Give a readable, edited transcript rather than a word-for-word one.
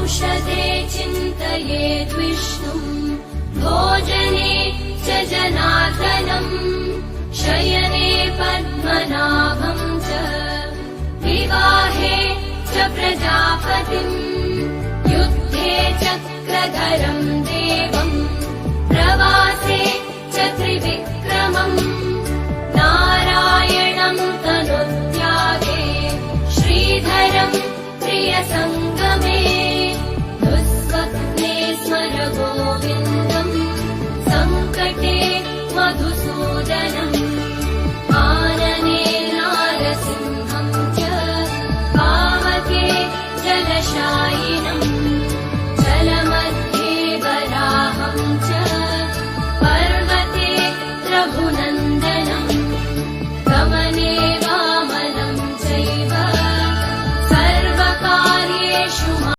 औषधे चिन्तयेद्विष्णुम् भोजने च जनार्दनम् शयने पद्मनाभम् च विवाहे च प्रजापतिम् युद्धे चक्रधरम् देवम् प्रवासे च त्रिविक्रमम् नारायणम् तनुत्यागे श्रीधरम् प्रियसङ्ग